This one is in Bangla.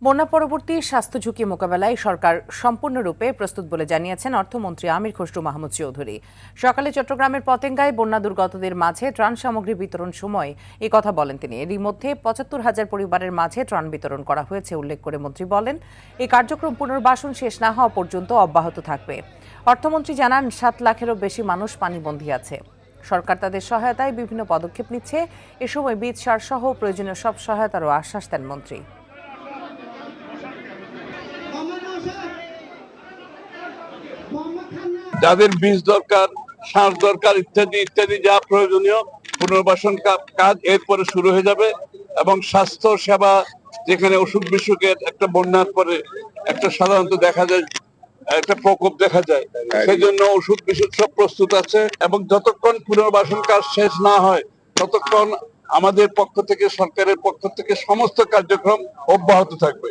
বন্যা পরবর্তী স্বাস্থ্য ঝুঁকি মোকাবেলায় সরকার সম্পূর্ণরূপে প্রস্তুত বলে জানিয়েছেন অর্থমন্ত্রী আমির খসরু মাহমুদ চৌধুরী। সকালে চট্টগ্রামের পতেঙ্গায় বন্যা দুর্গতদের মাঝে ত্রাণ সামগ্রী বিতরণ সময় এই কথা বলেন তিনি। এরই মধ্যে ৭৫,০০০ পরিবারের মাঝে ত্রাণ বিতরণ করা হয়েছে উল্লেখ করে মন্ত্রী বলেন, এই কার্যক্রম পুনর্বাসন শেষ না হওয়া পর্যন্ত অব্যাহত থাকবে। অর্থমন্ত্রী জানান, ৭ লাখেরও বেশি মানুষ পানিবন্দী আছে। সরকার তাদের সহায়তায় বিভিন্ন পদক্ষেপ নিচ্ছে। এ সময় বীজ সার সহ প্রয়োজনীয় সব সহায়তারও আশ্বাস দেন মন্ত্রী। যাদের বীজ দরকার, সার দরকার, ইত্যাদি ইত্যাদি যা প্রয়োজনীয় পুনর্বাসন কাজ এরপরে শুরু হয়ে যাবে। এবং স্বাস্থ্য সেবা, যেখানে অসুখ বিসুখের একটা বন্যার পরে একটা সাধারণত দেখা যায় একটা প্রকোপ দেখা যায়, সেই জন্য ওষুধ বিশুদ্ধ সব প্রস্তুত আছে। এবং যতক্ষণ পুনর্বাসন কাজ শেষ না হয় ততক্ষণ আমাদের পক্ষ থেকে, সরকারের পক্ষ থেকে সমস্ত কার্যক্রম অব্যাহত থাকবে।